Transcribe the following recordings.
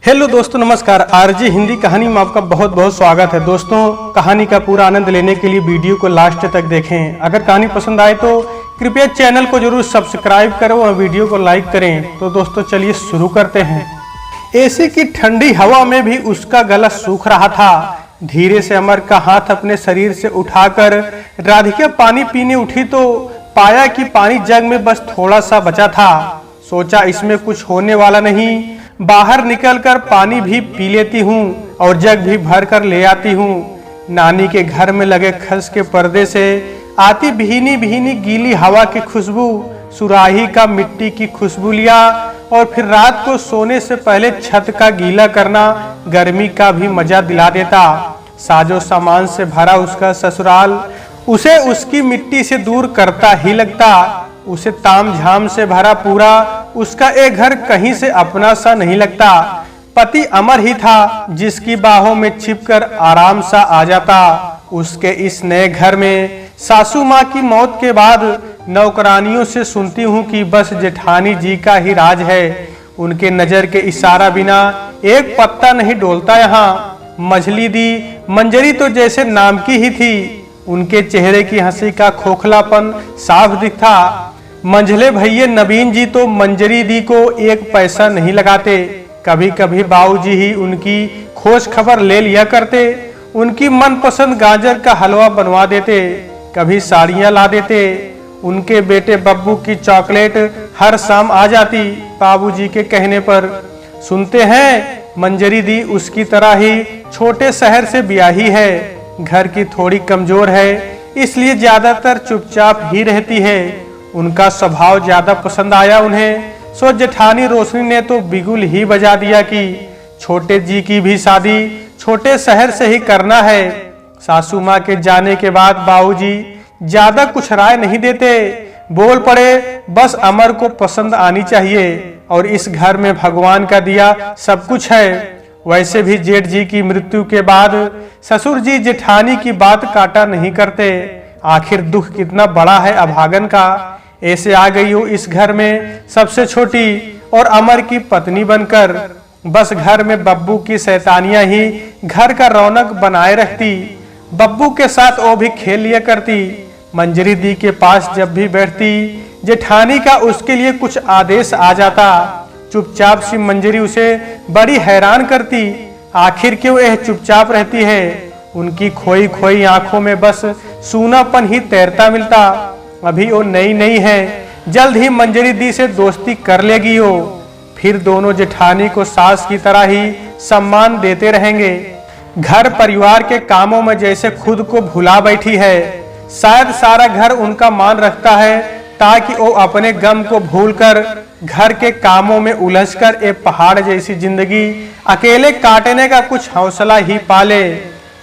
Hello दोस्तों, नमस्कार। RJ Hindi कहानी में आपका बहुत बहुत स्वागत है। दोस्तों, कहानी का पूरा आनंद लेने के लिए वीडियो को लास्ट तक देखें। अगर कहानी पसंद आए तो कृपया चैनल को जरूर सब्सक्राइब करें और वीडियो को लाइक करें। तो दोस्तों चलिए शुरू करते हैं। एसी की ठंडी हवा में भी उसका गला सूख रहा था। धीरे से अमर का हाथ अपने शरीर से उठाकर राधिका पानी पीने उठी तो पाया कि पानी जग में बस थोड़ा सा बचा था। सोचा इसमें कुछ होने वाला नहीं, बाहर निकलकर पानी भी पी लेती हूँ और जग भी भर कर ले आती हूँ। नानी के घर में लगे खस के पर्दे से आती भीनी भीनी गीली हवा की खुशबू, सुराही का मिट्टी की खुशबू लिया और फिर रात को सोने से पहले छत का गीला करना गर्मी का भी मजा दिला देता। साजो सामान से भरा उसका ससुराल उसे उसकी मिट्टी से दूर करता ही लगता। उसे ताम झाम से भरा पूरा उसका एक घर कहीं से अपना सा नहीं लगता। पति अमर ही था जिसकी बाहों में छिपकर आराम सा आ जाता। उसके इस नए घर में सासू माँ की मौत के बाद नौकरानियों से सुनती हूँ कि बस जेठानी जी का ही राज है। उनके नजर के इशारा बिना एक पत्ता नहीं डोलता यहाँ। मझली दी मंजरी तो जैसे नाम की ही थी। उनके चेहरे की हंसी का खोखलापन साफ दिखता। मंझले भैये नवीन जी तो मंजरी दी को एक पैसा नहीं लगाते। कभी कभी बाबूजी ही उनकी खोज खबर ले लिया करते। उनकी मनपसंद गाजर का हलवा बनवा देते, कभी साड़ियाँ ला देते। उनके बेटे बब्बू की चॉकलेट हर शाम आ जाती बाबूजी के कहने पर। सुनते हैं मंजरी दी उसकी तरह ही छोटे शहर से ब्याही है। घर की थोड़ी कमजोर है, इसलिए ज्यादातर चुपचाप ही रहती है। उनका स्वभाव ज्यादा पसंद आया उन्हें। सो जेठानी रोशनी ने तो बिगुल ही बजा दिया कि छोटे जी की भी शादी छोटे शहर से ही करना है। सासू माँ के जाने के बाद बाबूजी ज्यादा कुछ राय नहीं देते। बोल पड़े बस अमर को पसंद आनी चाहिए और इस घर में भगवान का दिया सब कुछ है। वैसे भी जेठ जी की मृत्यु के बाद ससुर जी जेठानी की बात काटा नहीं करते। आखिर दुख कितना बड़ा है अभागन का। ऐसे आ गई हो इस घर में सबसे छोटी और अमर की पत्नी बनकर। बस घर में बब्बू की शैतानियां ही घर का रौनक बनाए रखती। बब्बू के साथ वो भी खेल लिया करती। मंजरी दी के पास जब भी बैठती जेठानी का उसके लिए कुछ आदेश आ जाता। चुपचाप सी मंजरी उसे बड़ी हैरान करती। आखिर क्यों यह चुपचाप रहती है। उनकी खोई खोई आंखों में बस सूनापन ही तैरता मिलता। अभी वो नई नई है, जल्द ही मंजरी दी से दोस्ती कर लेगी वो। फिर दोनों जेठानी को सास की तरह ही सम्मान देते रहेंगे। घर परिवार के कामों में जैसे खुद को भुला बैठी है। शायद सारा घर उनका मान रखता है ताकि वो अपने गम को भूलकर घर के कामों में उलझकर एक पहाड़ जैसी जिंदगी अकेले काटने का कुछ हौसला ही पाले।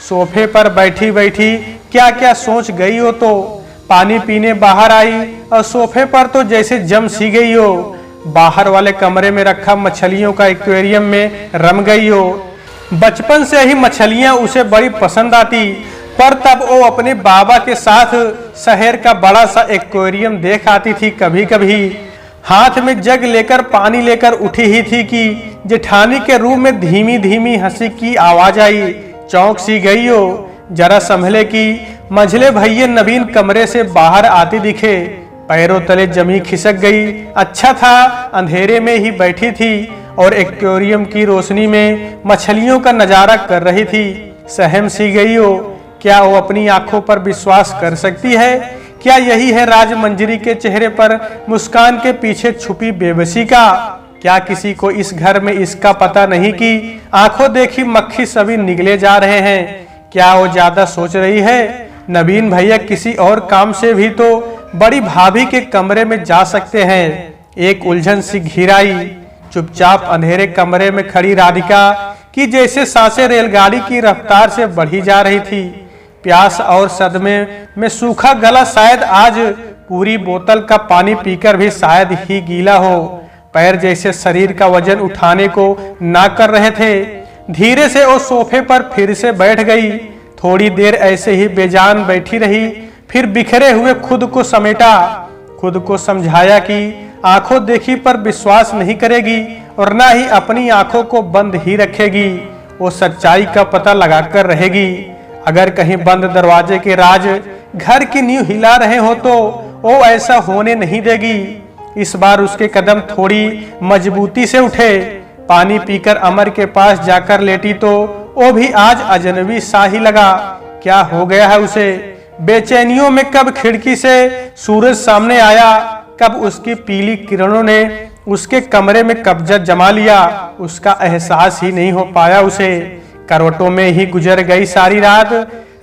सोफे पर बैठी बैठी क्या क्या सोच गई हो। तो पानी पीने बाहर आई और सोफे पर तो जैसे जम सी गई हो। बाहर वाले कमरे में रखा मछलियों का एक्वेरियम में रम गई हो। बचपन से ही मछलियां उसे बड़ी पसंद आती, पर तब वो अपने बाबा के साथ शहर का बड़ा सा एक्वेरियम देख आती थी। कभी कभी हाथ में जग लेकर पानी लेकर उठी ही थी कि जेठानी के रूम में धीमी धीमी हंसी की आवाज आई। चौंक सी गई हो। जरा संभले कि मंझले भैये नवीन कमरे से बाहर आते दिखे। पैरों तले जमी खिसक गई। अच्छा था अंधेरे में ही बैठी थी और एक्वेरियम की रोशनी में मछलियों का नजारा कर रही थी। सहम सी गई हो। क्या वो अपनी आंखों पर विश्वास कर सकती है। क्या यही है राज मंजरी के चेहरे पर मुस्कान के पीछे छुपी बेबसी का। क्या किसी को इस घर में इसका पता नहीं कि आंखों देखी मक्खी सभी निगले जा रहे हैं। क्या वो ज्यादा सोच रही है। नवीन भैया किसी और काम से भी तो बड़ी भाभी के कमरे में जा सकते हैं। एक उलझन सी घिराई। चुपचाप अंधेरे कमरे में खड़ी राधिका की जैसे सांसें रेलगाड़ी की रफ्तार से बढ़ी जा रही थी। प्यास और सदमे में सूखा गला शायद आज पूरी बोतल का पानी पीकर भी शायद ही गीला हो। पैर जैसे शरीर का वजन उठाने को ना कर रहे थे। धीरे से वो सोफे पर फिर से बैठ गई। थोड़ी देर ऐसे ही बेजान बैठी रही, फिर बिखरे हुए खुद को समेटा। खुद को समझाया कि आंखों देखी पर विश्वास नहीं करेगी और ना ही अपनी आंखों को बंद ही रखेगी। वो सच्चाई का पता लगाकर रहेगी। अगर कहीं बंद दरवाजे के राज घर की नींव हिला रहे हो तो वो ऐसा होने नहीं देगी। इस बार उसके कदम थोड़ी मजबूती से उठे। पानी पीकर अमर के पास जाकर लेटी तो वो भी आज अजनबी सा ही लगा। क्या हो गया है उसे? बेचैनियों में कब खिड़की से सूरज सामने आया, कब उसकी पीली किरणों ने उसके कमरे में कब्जा जमा लिया, उसका एहसास ही नहीं हो पाया उसे। करवटों में ही गुजर गई सारी रात।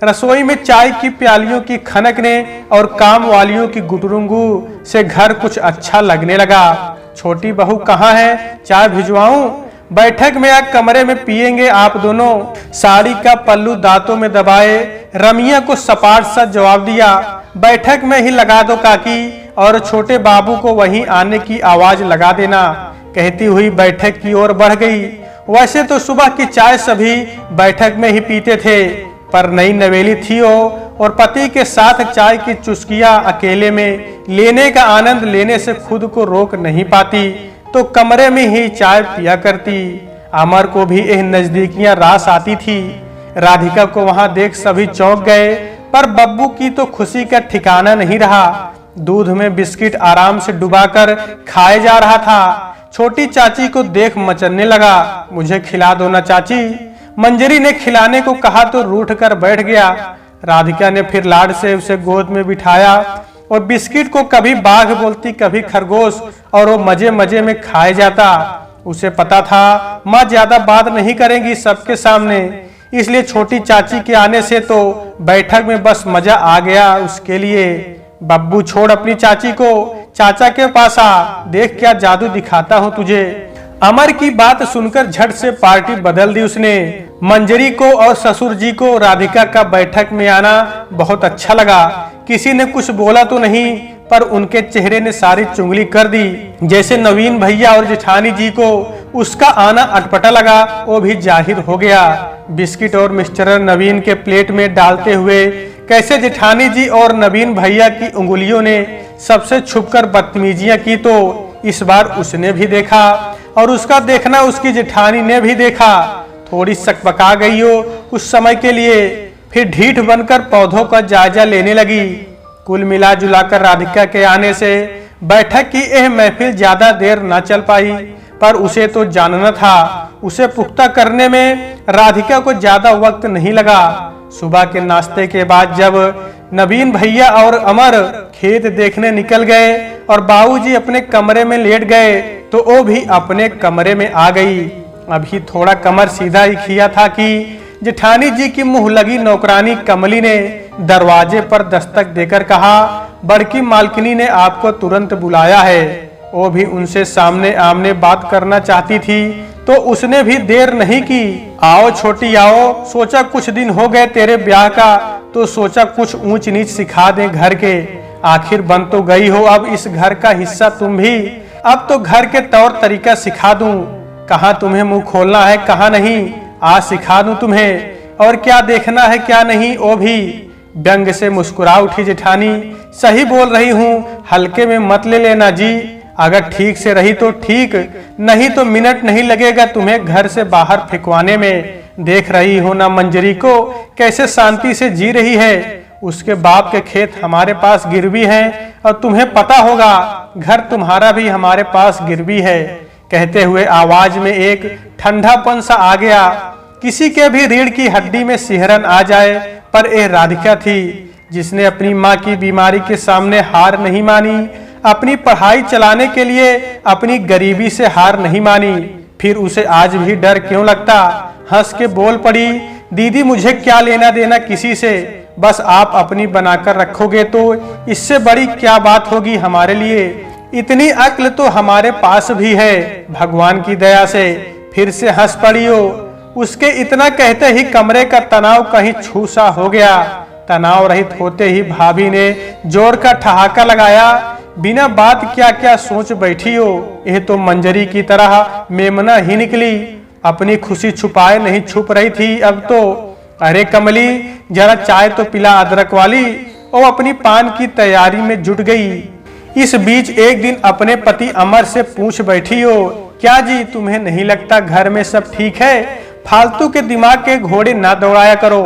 रसोई में चाय की प्यालियों की खनक ने और काम वालियों की गुटरुंगू से घर कुछ अच्छा लगने लगा। छोटी बहू कहाँ है? चाय भिजवाऊं? बैठक में या कमरे में पिएंगे आप दोनों। साड़ी का पल्लू दांतों में दबाए रमिया को सपाट सा जवाब दिया, बैठक में ही लगा दो काकी, और छोटे बाबू को वहीं आने की आवाज लगा देना। कहती हुई बैठक की ओर बढ़ गई। वैसे तो सुबह की चाय सभी बैठक में ही पीते थे, पर नई नवेली थी वो, और पति के साथ चाय की चुस्कियां अकेले में लेने का आनंद लेने से खुद को रोक नहीं पाती, तो कमरे में ही चाय पिया करती। अमर को भी यह नजदीकियां रास आती थी। राधिका को वहां देख सभी चौंक गए, पर बब्बू की तो खुशी का ठिकाना नहीं रहा। दूध में बिस्किट आराम से डुबाकर खाए जा रहा था। छोटी चाची को देख मचलने लगा, मुझे खिला दो ना चाची। मंजरी ने खिलाने को कहा तो रूठ कर बैठ गया। राधिका ने फिर लाड से उसे गोद में बिठाया और बिस्किट को कभी बाघ बोलती कभी खरगोश, और वो मजे मजे में खाए जाता। उसे पता था माँ ज्यादा बात नहीं करेंगी सबके सामने, इसलिए छोटी चाची के आने से तो बैठक में बस मजा आ गया उसके लिए। बब्बू छोड़ अपनी चाची को, चाचा के पास आ, देख क्या जादू दिखाता हूँ तुझे। अमर की बात सुनकर झट से पार्टी बदल दी उसने। मंजरी को और ससुर जी को राधिका का बैठक में आना बहुत अच्छा लगा। किसी ने कुछ बोला तो नहीं, पर उनके चेहरे ने सारी चुंगली कर दी। जैसे नवीन भैया और जेठानी जी को उसका आना अटपटा लगा, वो भी जाहिर हो गया। बिस्किट और मिक्सचर नवीन के प्लेट में डालते हुए कैसे जेठानी जी और नवीन भैया की उंगलियों ने सबसे छुपकर बदतमीजियां की, तो इस बार उसने भी देखा और उसका देखना उसकी जेठानी ने भी देखा। थोड़ी सकपका गई हो कुछ समय के लिए, फिर ढीठ बनकर पौधों का जायजा लेने लगी। कुल मिला जुलाकर राधिका के आने से बैठक की यह महफिल ज्यादा देर न चल पाई, पर उसे तो जानना था। उसे पुख्ता करने में राधिका को ज्यादा वक्त नहीं लगा। सुबह के नाश्ते के बाद जब नवीन भैया और अमर खेत देखने निकल गए और बाबूजी अपने कमरे में लेट गए, तो वो भी अपने कमरे में आ गई। अभी थोड़ा कमर सीधा ही किया था कि जेठानी जी की मुंह लगी नौकरानी कमली ने दरवाजे पर दस्तक देकर कहा, बड़की मालकिनी ने आपको तुरंत बुलाया है। वो भी उनसे सामने आमने बात करना चाहती थी, तो उसने भी देर नहीं की। आओ छोटी आओ, सोचा कुछ दिन हो गए तेरे ब्याह का, तो सोचा कुछ ऊंच नीच सिखा दें घर के। आखिर बन तो गई हो अब इस घर का हिस्सा तुम भी, अब तो घर के तौर तरीका सिखा दूं। कहाँ तुम्हें मुंह खोलना है कहाँ नहीं, आज सिखा दूं तुम्हें, और क्या देखना है क्या नहीं वो भी। व्यंग से मुस्कुरा उठी जेठानी, सही बोल रही हूँ, हल्के में मत ले लेना जी। अगर ठीक से रही तो ठीक, नहीं तो मिनट नहीं लगेगा तुम्हें घर से बाहर फेंकवाने में। देख रही हो ना मंजरी को कैसे शांति से जी रही है। उसके बाप के खेत हमारे पास गिरवी हैं, और तुम्हें पता होगा घर तुम्हारा भी हमारे पास गिरवी है। कहते हुए आवाज में एक ठंडापन सा आ गया। किसी के भी रीढ़ की हड्डी में सिहरन आ जाए, पर यह राधिका थी जिसने अपनी माँ की बीमारी के सामने हार नहीं मानी, अपनी पढ़ाई चलाने के लिए अपनी गरीबी से हार नहीं मानी। फिर उसे आज भी डर क्यों लगता? हंस के बोल पड़ी, दीदी मुझे क्या लेना देना किसी से, बस आप अपनी बनाकर रखोगे तो इससे बड़ी क्या बात होगी हमारे लिए। इतनी अक्ल तो हमारे पास भी है भगवान की दया से। फिर से हंस पड़ी हो। उसके इतना कहते ही कमरे का तनाव कहीं छू सा हो गया। तनाव रहित होते ही भाभी ने जोर का ठहाका लगाया, बिना बात क्या क्या सोच बैठी हो। यह तो मंजरी की तरह मेमना ही निकली, अपनी खुशी छुपाए नहीं छुप रही थी अब तो। अरे कमली जरा चाय तो पिला अदरक वाली। वो अपनी पान की तैयारी में जुट गई। इस बीच एक दिन अपने पति अमर से पूछ बैठी हो, क्या जी, तुम्हें नहीं लगता घर में सब ठीक है? फालतू के दिमाग के घोड़े ना दौड़ाया करो,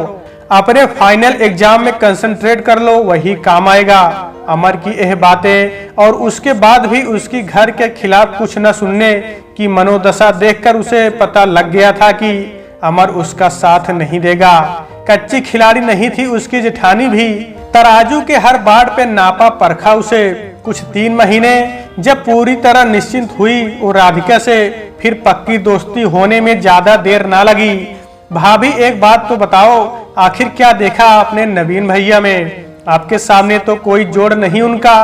अपने फाइनल एग्जाम में कंसंट्रेट कर लो, वही काम आएगा। अमर की यह बातें और उसके बाद भी उसकी घर के खिलाफ कुछ न सुनने की मनोदशा देखकर उसे पता लग गया था कि अमर उसका साथ नहीं देगा। कच्ची खिलाड़ी नहीं थी उसकी जेठानी भी। तराजू के हर बाड़ पे नापा परखा उसे। कुछ 3 महीने जब पूरी तरह निश्चिंत हुई और राधिका से फिर पक्की दोस्ती होने में ज्यादा देर ना लगी। भाभी, एक बात तो बताओ, आखिर क्या देखा आपने नवीन भैया में? आपके सामने तो कोई जोड़ नहीं उनका।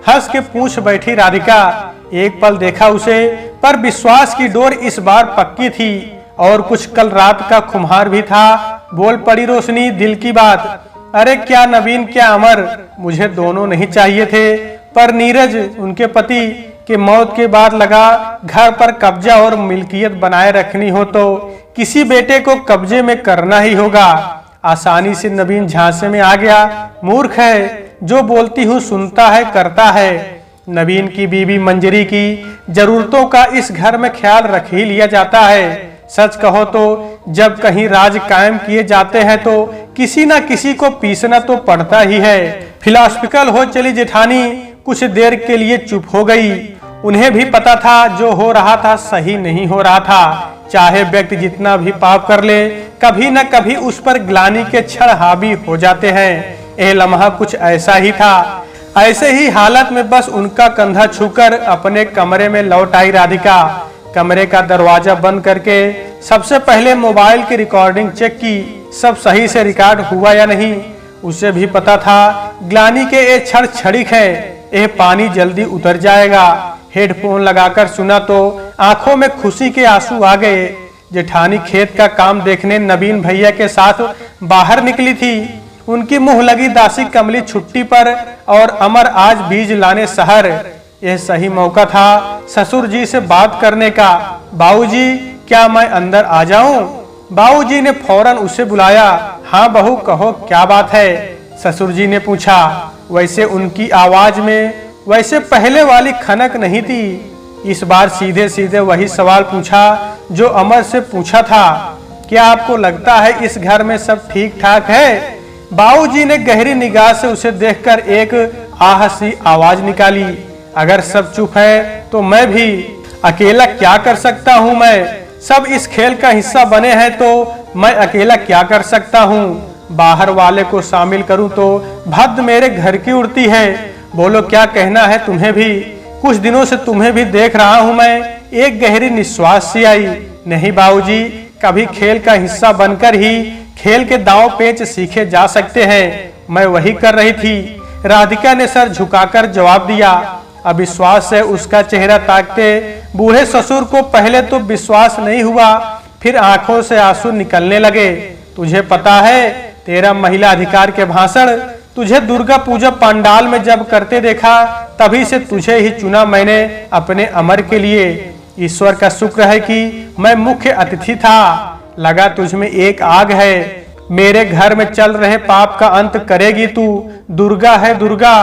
हंस के पूछ बैठी राधिका। एक पल देखा उसे, पर विश्वास की डोर इस बार पक्की थी और कुछ कल रात का खुमार भी था। बोल पड़ी रोशनी दिल की बात। अरे क्या नवीन, क्या अमर, मुझे दोनों नहीं चाहिए थे, पर नीरज उनके पति के मौत के बाद लगा घर पर कब्जा और मिल्कियत बनाए रखनी हो तो किसी बेटे को कब्जे में करना ही होगा। आसानी से नवीन झांसे में आ गया। मूर्ख है, जो बोलती हूँ सुनता है, करता है। नवीन की बीवी मंजरी की जरूरतों का इस घर में ख्याल रख ही लिया जाता है। सच कहो तो जब कहीं राज कायम किए जाते हैं तो किसी न किसी को पीसना तो पड़ता ही है। फिलॉसफिकल हो चली जेठानी कुछ देर के लिए चुप हो गई। उन्हें भी पता था जो हो रहा था सही नहीं हो रहा था। चाहे व्यक्ति जितना भी पाप कर ले, कभी न कभी उस पर ग्लानि के क्षण हावी हो जाते हैं। यह लम्हा कुछ ऐसा ही था। ऐसे ही हालत में बस उनका कंधा छूकर अपने कमरे में लौट आई राधिका। कमरे का दरवाजा बंद करके सबसे पहले मोबाइल की रिकॉर्डिंग चेक की, सब सही से रिकॉर्ड हुआ या नहीं। उसे भी पता था ग्लानि के ये क्षण क्षणिक है, यह पानी जल्दी उतर जाएगा। हेडफोन लगाकर सुना तो आंखों में खुशी के आंसू आ गए। जेठानी खेत का काम देखने नवीन भैया के साथ बाहर निकली थी। उनकी मुंह लगी दासी कमली छुट्टी पर और अमर आज बीज लाने शहर। यह सही मौका था ससुर जी से बात करने का। बाबूजी, क्या मैं अंदर आ जाऊं? बाबूजी ने फौरन उसे बुलाया। हाँ बहू, कहो क्या बात है? ससुर जी ने पूछा। वैसे उनकी आवाज में वैसे पहले वाली खनक नहीं थी। इस बार सीधे सीधे वही सवाल पूछा जो अमर से पूछा था। क्या आपको लगता है इस घर में सब ठीक ठाक है? बाबूजी ने गहरी निगाह से उसे देखकर एक आह सी आवाज निकाली। अगर सब चुप है तो मैं भी अकेला क्या कर सकता हूँ? मैं सब इस खेल का हिस्सा बने हैं तो मैं अकेला क्या कर सकता हूँ? बाहर वाले को शामिल करूँ तो भद्द मेरे घर की उड़ती है। बोलो क्या कहना है तुम्हें भी? कुछ दिनों से तुम्हें भी देख रहा हूँ मैं। एक गहरी निश्वास सी आई। नहीं बाबूजी, कभी खेल का हिस्सा बनकर ही खेल के दांव पेच सीखे जा सकते हैं। मैं वही कर रही थी। राधिका ने सर झुकाकर जवाब दिया। अविश्वास से उसका चेहरा ताकते बूढ़े ससुर को पहले तो विश्वास नहीं हुआ, फिर आंखों से आंसू निकलने लगे। तुझे पता है, तेरा महिला अधिकार के भाषण तुझे दुर्गा पूजा पंडाल में जब करते देखा, तभी से तुझे ही चुना मैंने अपने अमर के लिए। ईश्वर का शुक्र है कि मैं मुख्य अतिथि था। लगा तुझ में एक आग है। मेरे घर में चल रहे पाप का अंत करेगी तू। दुर्गा है दुर्गा।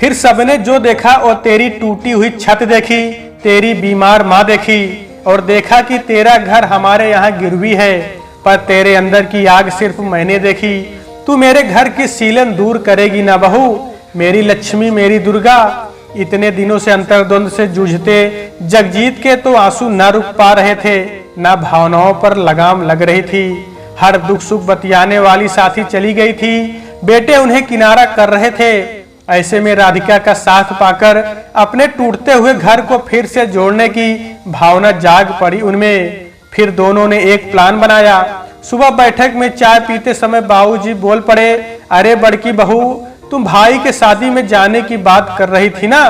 फिर सबने जो देखा और तेरी टूटी हुई छत देखी, तेरी बीमार माँ देखी और देखा कि तेरा घर हमारे यहाँ गिरवी है, पर तेरे अंदर की आग सिर्फ मैंने देखी। तू मेरे घर की सीलन दूर करेगी ना बहू? मेरी लक्ष्मी, मेरी दुर्गा। इतने दिनों से अंतर्द्वंद से जूझते जगजीत के तो आंसू न रुक पा रहे थे, न भावनाओं पर लगाम लग रही थी। हर दुख सुख बतियाने वाली साथी चली गई थी। बेटे उन्हें किनारा कर रहे थे। ऐसे में राधिका का साथ पाकर अपने टूटते हुए घर को फिर से जोड़ने की भावना जाग पड़ी उनमें। फिर दोनों ने एक प्लान बनाया। सुबह बैठक में चाय पीते समय बाबूजी बोल पड़े, अरे बड़की बहू, तुम भाई के शादी में जाने की बात कर रही थी ना,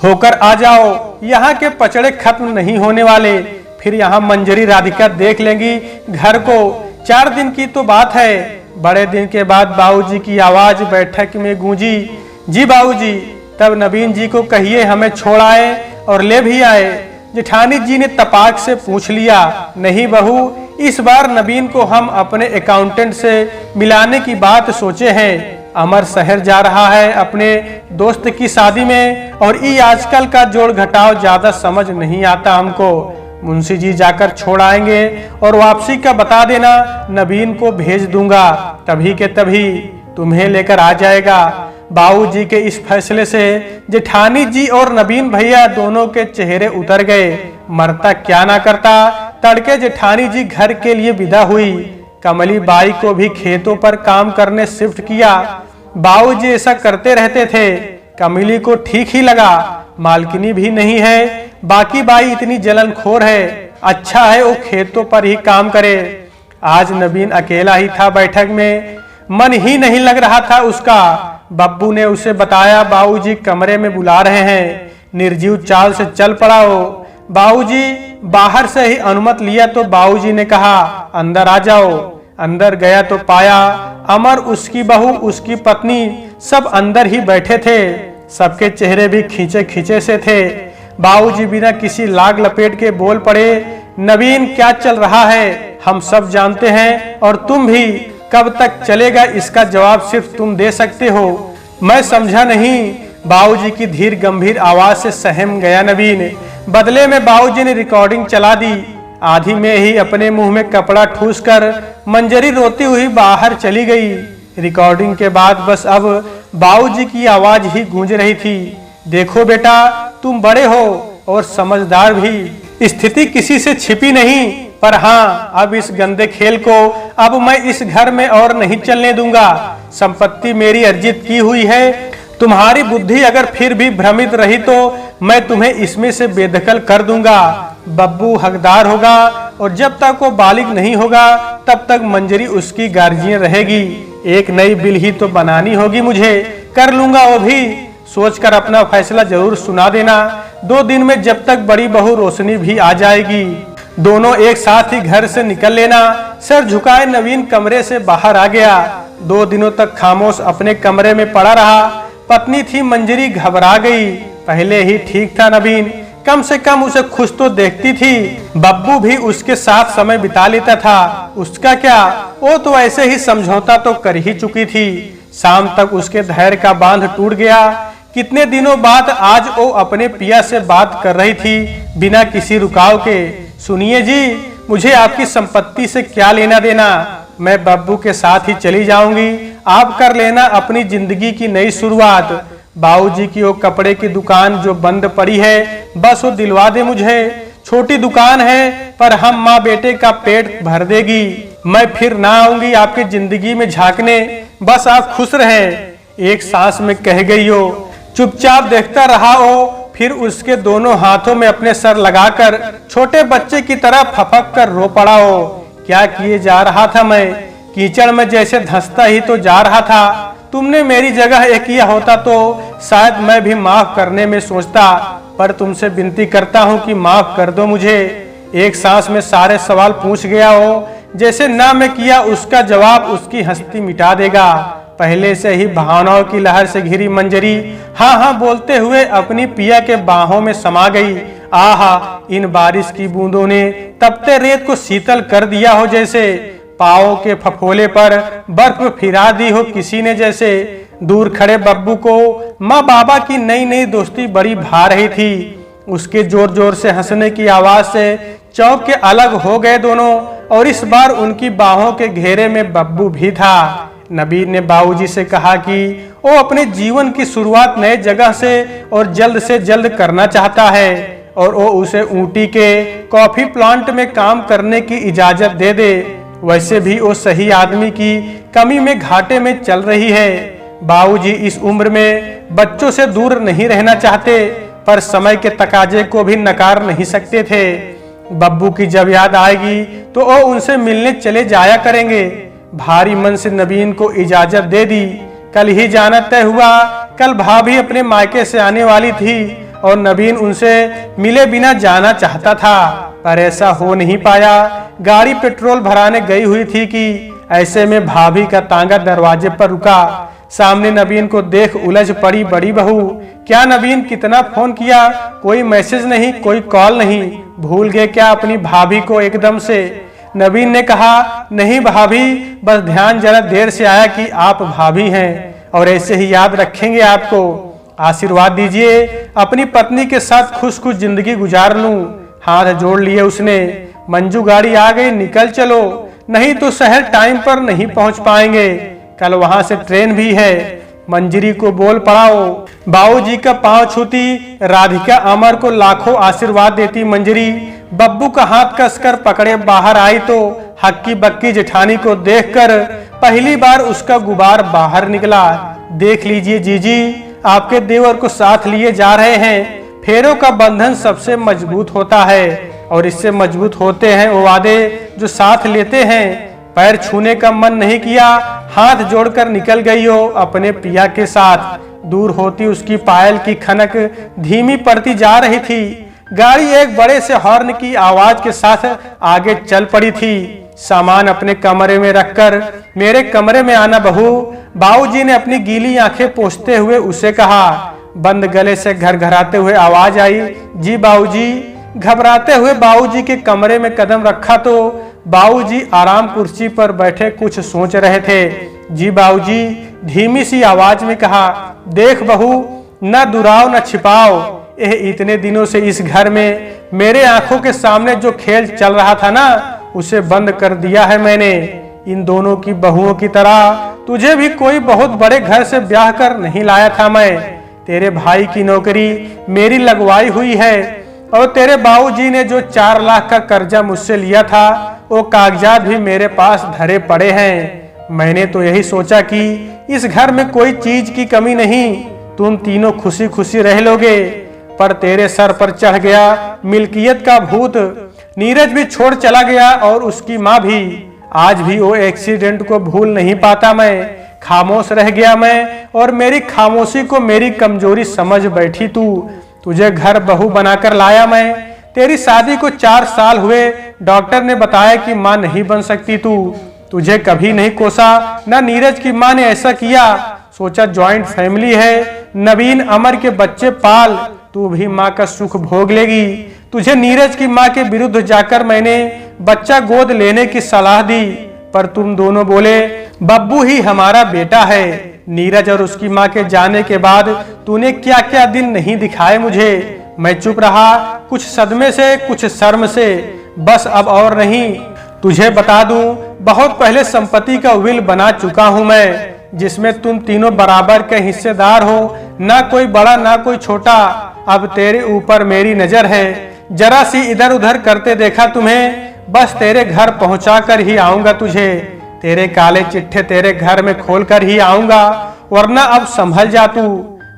होकर आ जाओ। यहाँ के पचड़े खत्म नहीं होने वाले। फिर यहाँ मंजरी राधिका देख लेंगी घर को। 4 दिन की तो बात है। बड़े दिन के बाद बाबूजी की आवाज बैठक में गूंजी। जी बाबूजी। तब नवीन जी को कहिए हमें छोड़ आए और ले भी आए। जेठानी जी ने तपाक से पूछ लिया। नहीं बहू, इस बार नवीन को हम अपने अकाउंटेंट से मिलाने की बात सोचे हैं। अमर शहर जा रहा है अपने दोस्त की शादी में और ये आजकल का जोड़ घटाव ज्यादा समझ नहीं आता हमको। मुंशी जी जाकर छोड़ आएंगे और वापसी का बता देना, नवीन को भेज दूंगा, तभी के तभी तुम्हें लेकर आ जाएगा। बाबूजी के इस फैसले से जेठानी जी और नवीन भैया दोनों के चेहरे उतर गए। मरता क्या ना करता। तड़के जेठानी जी घर के लिए विदा हुई। कमली बाई को भी खेतों पर काम करने शिफ्ट किया। बाबूजी ऐसा करते रहते थे। कमली को ठीक ही लगा, मालकिनी भी नहीं है, बाकी बाई इतनी जलनखोर है, अच्छा है वो खेतों पर ही काम करे। आज नवीन अकेला ही था बैठक में, मन ही नहीं लग रहा था उसका। बब्बू ने उसे बताया बाबूजी कमरे में बुला रहे हैं, निर्जीव चाल से चल पड़ा हो। बाबूजी बाहर से ही अनुमति लिया तो बाबूजी ने कहा अंदर आ जाओ। अंदर गया तो पाया अमर, उसकी बहू, उसकी पत्नी सब अंदर ही बैठे थे। सबके चेहरे भी खींचे खींचे से थे। बाबूजी बिना किसी लाग लपेट के बोल पड़े, नवीन क्या चल रहा है हम सब जानते हैं और तुम भी। कब तक चलेगा इसका जवाब सिर्फ तुम दे सकते हो। मैं समझा नहीं। बाबूजी की धीर गंभीर आवाज से सहम गया नवीन। बदले में बाबूजी ने रिकॉर्डिंग चला दी। आधी में ही अपने मुंह में कपड़ा ठूसकर मंजरी रोती हुई बाहर चली गई। रिकॉर्डिंग के बाद बस अब बाबूजी की आवाज ही गूंज रही थी, देखो बेटा तुम बड़े हो और समझदार भी, स्थिति किसी से छिपी नहीं, पर हाँ अब इस गंदे खेल को अब मैं इस घर में और नहीं चलने दूंगा। संपत्ति मेरी अर्जित की हुई है, तुम्हारी बुद्धि अगर फिर भी भ्रमित रही तो मैं तुम्हें इसमें से बेदखल कर दूंगा। बब्बू हकदार होगा और जब तक वो बालिग नहीं होगा तब तक मंजरी उसकी गार्जियन रहेगी। एक नई बिल ही तो बनानी होगी मुझे, कर लूंगा वो भी। सोचकर अपना फैसला जरूर सुना देना। 2 दिन में जब तक बड़ी बहू रोशनी भी आ जाएगी, दोनों एक साथ ही घर से निकल लेना। सर झुकाए नवीन कमरे से बाहर आ गया। 2 दिनों तक खामोश अपने कमरे में पड़ा रहा। पत्नी थी मंजरी घबरा गई। पहले ही ठीक था नवीन, कम से कम उसे खुश तो देखती थी। बब्बू भी उसके साथ समय बिता लेता था। उसका क्या, वो तो ऐसे ही समझौता तो कर ही चुकी थी। शाम तक उसके धैर्य का बांध टूट गया। कितने दिनों बाद आज वो अपने पिया से बात कर रही थी बिना किसी रुकाव के। सुनिए जी, मुझे आपकी संपत्ति से क्या लेना देना, मैं बब्बू के साथ ही चली जाऊंगी, आप कर लेना अपनी जिंदगी की नई शुरुआत। बाबूजी की वो कपड़े की दुकान जो बंद पड़ी है बस वो दिलवा दे मुझे। छोटी दुकान है पर हम माँ बेटे का पेट भर देगी। मैं फिर ना आऊंगी आपकी जिंदगी में झांकने, बस आप खुश रहें। एक सांस में कह गई हो। चुपचाप देखता रहा हो, फिर उसके दोनों हाथों में अपने सर लगाकर छोटे बच्चे की तरह फपक कर रो पड़ा हो। क्या किए जा रहा था मैं, कीचड़ में जैसे धंसता ही तो जा रहा था। तुमने मेरी जगह एक किया होता तो शायद मैं भी माफ करने में सोचता, पर तुमसे विनती करता हूँ कि माफ कर दो मुझे। एक सांस में सारे सवाल पूछ गया हो, जैसे ना मैं किया उसका जवाब उसकी हस्ती मिटा देगा। पहले से ही भावनाओं की लहर से घिरी मंजरी हाँ हाँ बोलते हुए अपनी पिया के बाहों में समा गई। आहा, इन बारिश की बूंदों ने तपते रेत को शीतल कर दिया हो, जैसे पाँव के फफोले पर बर्फ फिरा दी हो किसी ने जैसे। दूर खड़े बब्बू को माँ बाबा की नई नई दोस्ती बड़ी भा रही थी। उसके जोर जोर से हंसने की आवाज से चौंक के अलग हो गए दोनों, और इस बार उनकी बाहों के घेरे में बब्बू भी था। नबीर ने बाबूजी से कहा कि वो अपने जीवन की शुरुआत नए जगह से और जल्द से जल्द करना चाहता है, और वो उसे ऊटी के कॉफी प्लांट में काम करने की इजाजत दे दे। वैसे भी वो सही आदमी की कमी में घाटे में चल रही है। बाबूजी इस उम्र में बच्चों से दूर नहीं रहना चाहते, पर समय के तकाजे को भी नकार नहीं सकते थे। बब्बू की जब याद आएगी तो वो उनसे मिलने चले जाया करेंगे। भारी मन से नवीन को इजाजत दे दी। कल ही जाना तय हुआ। कल भाभी अपने मायके से आने वाली थी और नवीन उनसे मिले बिना जाना चाहता था, पर ऐसा हो नहीं पाया। गाड़ी पेट्रोल भराने गई हुई थी कि ऐसे में भाभी का तांगा दरवाजे पर रुका। सामने नवीन को देख उलझ पड़ी बड़ी बहू। क्या नवीन, कितना फोन किया, कोई मैसेज नहीं, कोई कॉल नहीं, भूल गए क्या अपनी भाभी को एकदम से? नवीन ने कहा, नहीं भाभी, बस ध्यान जरा देर से आया कि आप भाभी हैं और ऐसे ही याद रखेंगे आपको। आशीर्वाद दीजिए, अपनी पत्नी के साथ खुश खुश जिंदगी गुजार लूं। हाथ जोड़ लिए उसने। मंजू गाड़ी आ गई, निकल चलो, नहीं तो शहर टाइम पर नहीं पहुंच पाएंगे, कल वहां से ट्रेन भी है। मंजरी को बोल पड़ाओ। बाबूजी का पांव छूती राधिका अमर को लाखों आशीर्वाद देती मंजरी बब्बू का हाथ कसकर पकड़े बाहर आई तो हक्की बक्की जेठानी को देखकर पहली बार उसका गुबार बाहर निकला। देख लीजिए जीजी, आपके देवर को साथ लिए जा रहे हैं। फेरों का बंधन सबसे मजबूत होता है और इससे मजबूत होते हैं वो वादे जो साथ लेते हैं। पैर छूने का मन नहीं किया, हाथ जोड़कर निकल गई हो अपने पिया के साथ। दूर होती उसकी पायल की खनक धीमी पड़ती जा रही थी। गाड़ी एक बड़े से हॉर्न की आवाज के साथ आगे चल पड़ी थी। सामान अपने कमरे में रखकर मेरे कमरे में आना बहू। बाबूजी ने अपनी गीली आंखें पोंछते हुए उसे कहा। बंद गले से घरघराते हुए आवाज आई, जी बाबूजी। घबराते हुए बाबूजी के कमरे में कदम रखा तो बाबूजी आराम कुर्सी पर बैठे कुछ सोच रहे थे। जी बाबूजी, धीमी सी आवाज में कहा, देख बहू, न दुराओ न छिपाओ। यह इतने दिनों से इस घर में मेरे आंखों के सामने जो खेल चल रहा था ना, उसे बंद कर दिया है मैंने। इन दोनों की बहुओं की तरह तुझे भी कोई बहुत बड़े घर से ब्याह कर नहीं लाया था मैं। तेरे भाई की नौकरी मेरी लगवाई हुई है और तेरे बाबूजी ने जो 4 लाख का कर्जा मुझसे लिया था वो कागजात भी मेरे पास धरे पड़े हैं। मैंने तो यही सोचा कि इस घर में कोई चीज की कमी नहीं, तुम तीनों खुशी खुशी रह लोगे, पर तेरे सर पर चढ़ गया मिल्कियत का भूत। नीरज भी छोड़ चला गया और उसकी माँ भी। आज भी वो एक्सीडेंट को भूल नहीं पाता मैं। खामोश रह गया मैं और मेरी खामोशी को मेरी कमजोरी समझ बैठी तू। तुझे घर बहू बनाकर लाया मैं। तेरी शादी को 4 साल हुए। डॉक्टर ने बताया कि माँ नहीं बन सकती तू। तुझे कभी नहीं कोसा, ना नीरज की माँ ने ऐसा किया। सोचा जॉइंट फैमिली है, नवीन अमर के बच्चे पाल, तू भी माँ का सुख भोग लेगी। तुझे नीरज की माँ के विरुद्ध जाकर मैंने बच्चा गोद लेने की सलाह दी, पर तुम दोनों बोले बब्बू ही हमारा बेटा है। नीरज और उसकी माँ के जाने के बाद तूने क्या क्या दिन नहीं दिखाए मुझे। मैं चुप रहा, कुछ सदमे से कुछ शर्म से, बस अब और नहीं। तुझे बता दूं, बहुत पहले संपत्ति का विल बना चुका हूं मैं, जिसमें तुम तीनों बराबर के हिस्सेदार हो, ना कोई बड़ा ना कोई छोटा। अब तेरे ऊपर मेरी नजर है, जरा सी इधर उधर करते देखा तुम्हें, बस तेरे घर पहुंचा कर ही आऊंगा तुझे। तेरे काले चिट्ठे तेरे घर में खोल कर ही आऊंगा, वरना अब संभल जा तू।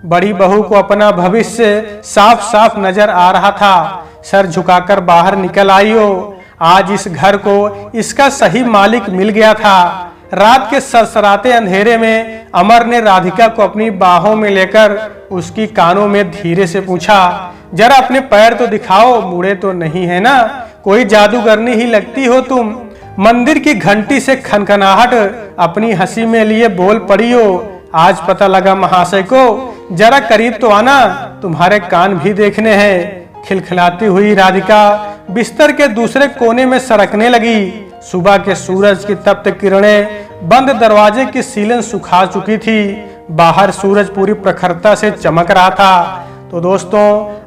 बड़ी बहू को अपना भविष्य साफ साफ नजर आ रहा था। सर झुकाकर बाहर निकल आई हो। आज इस घर को इसका सही मालिक मिल गया था। रात के सरसराते अंधेरे में अमर ने राधिका को अपनी बाहों में लेकर उसकी कानों में धीरे से पूछा, जरा अपने पैर तो दिखाओ, मुड़े तो नहीं है ना? कोई जादूगरनी ही लगती हो तुम। मंदिर की घंटी से खनखनाहट अपनी हंसी में लिए बोल पड़ी हो। आज पता लगा महाशय को, जरा करीब तो आना, तुम्हारे कान भी देखने हैं। खिलखिलाती हुई राधिका बिस्तर के दूसरे कोने में सरकने लगी। सुबह के सूरज की तप्त किरणें बंद दरवाजे की सीलन सुखा चुकी थी। बाहर सूरज पूरी प्रखरता से चमक रहा था। तो दोस्तों,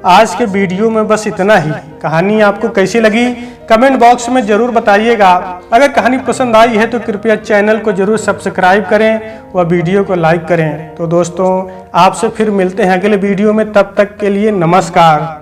आज के वीडियो में बस इतना ही। कहानी आपको कैसी लगी कमेंट बॉक्स में जरूर बताइएगा। अगर कहानी पसंद आई है तो कृपया चैनल को जरूर सब्सक्राइब करें व वीडियो को लाइक करें। तो दोस्तों, आपसे फिर मिलते हैं अगले वीडियो में, तब तक के लिए नमस्कार।